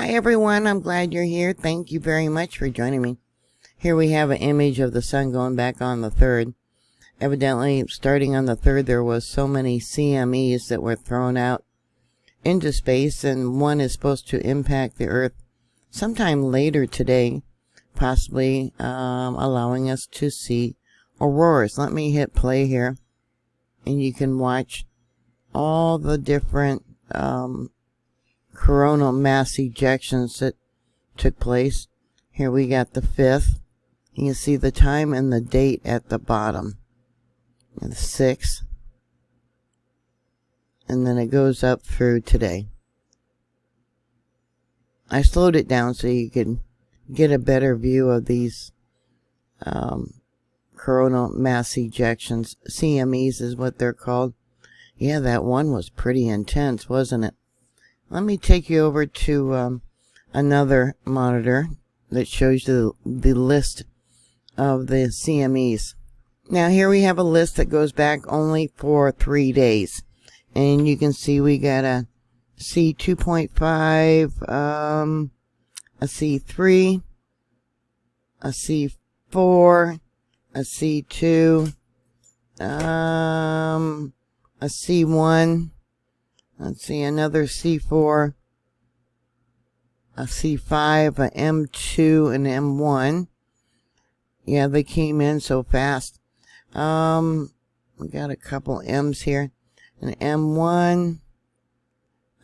Hi everyone, I'm glad you're here. Thank you very much for joining me. Here we have an image of the sun going back on the 3rd. Evidently, starting on the 3rd, there was so many CMEs that were thrown out into space, and one is supposed to impact the Earth sometime later today, possibly allowing us to see auroras. Let me hit play here, and you can watch all the different coronal mass ejections that took place. Here we got the 5th. You can see the time and the date at the bottom. And the 6th. And then it goes up through today. I slowed it down so you can get a better view of these coronal mass ejections. CMEs is what they're called. Yeah, that one was pretty intense, wasn't it? Let me take you over to another monitor that shows you the list of the CMEs. Now here we have a list that goes back only for 3 days. And you can see we got a C2.5, a C3, a C4, a C2, a C1, let's see, another C4, a C5, a M2, and M1. Yeah, they came in so fast. We got a couple M's here. An M1,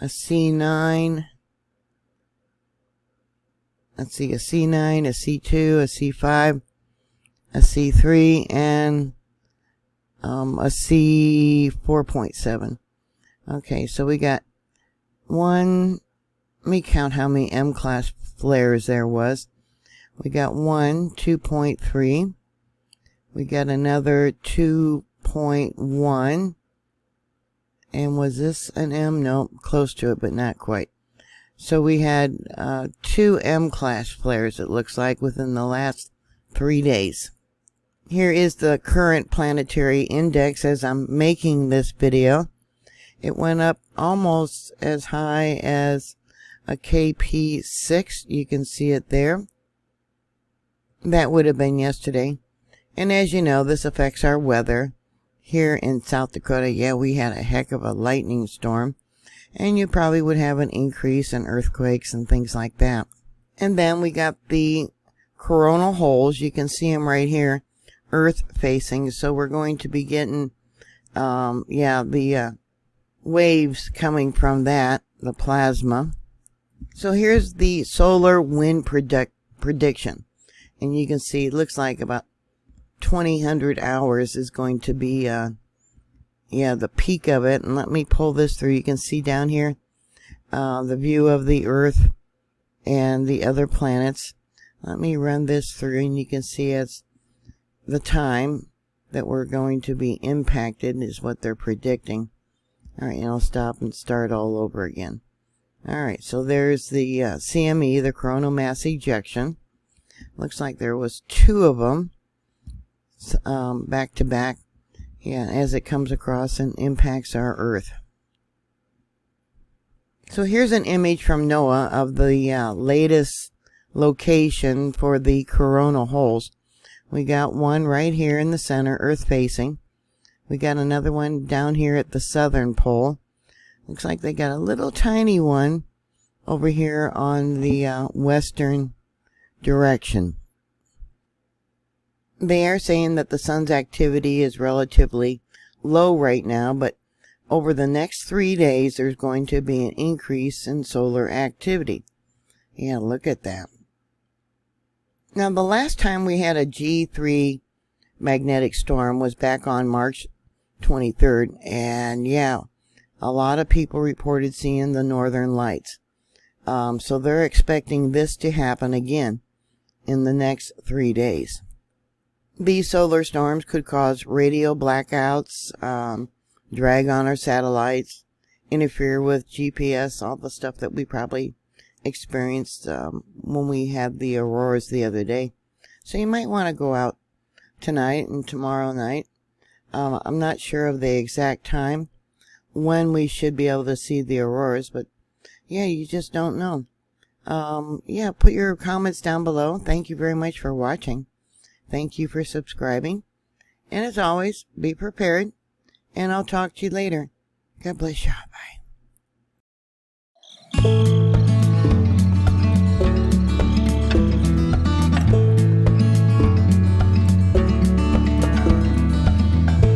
a C9, let's see, a C9, a C2, a C5, a C3, and a C4.7. Okay, so we got one, let me count how many M-class flares there was. We got one, 2.3. We got another 2.1. And was this an M? No, close to it, but not quite. So we had 2 M-class flares, it looks like, within the last 3 days. Here is the current planetary index as I'm making this video. It went up almost as high as a KP6. You can see it there. That would have been yesterday. And as you know, this affects our weather. Here in South Dakota, yeah, we had a heck of a lightning storm. And you probably would have an increase in earthquakes and things like that. And then we got the coronal holes. You can see them right here, Earth facing. So we're going to be getting, the waves coming from that, the plasma. So here's the solar wind prediction. And you can see it looks like about 2000 hours is going to be the peak of it. And let me pull this through. You can see down here the view of the Earth and the other planets. Let me run this through, and you can see it's the time that we're going to be impacted is what they're predicting. All right, and I'll stop and start all over again. All right, so there's the CME, the coronal mass ejection. Looks like there was 2 of them back to back. Yeah, as it comes across and impacts our Earth. So here's an image from NOAA of the latest location for the coronal holes. We got one right here in the center, Earth facing. We got another one down here at the southern pole. Looks like they got a little tiny one over here on the western direction. They are saying that the sun's activity is relatively low right now, but over the next 3 days, there's going to be an increase in solar activity. Yeah, look at that. Now, the last time we had a G3 magnetic storm was back on March 23rd, and yeah, a lot of people reported seeing the northern lights. So they're expecting this to happen again in the next 3 days. These solar storms could cause radio blackouts, drag on our satellites, interfere with GPS, all the stuff that we probably experienced when we had the auroras the other day. So you might want to go out tonight and tomorrow night. I'm not sure of the exact time when we should be able to see the auroras, but yeah, you just don't know. Yeah, put your comments down below. Thank you very much for watching. Thank you for subscribing. And as always, be prepared. And I'll talk to you later. God bless you. Bye.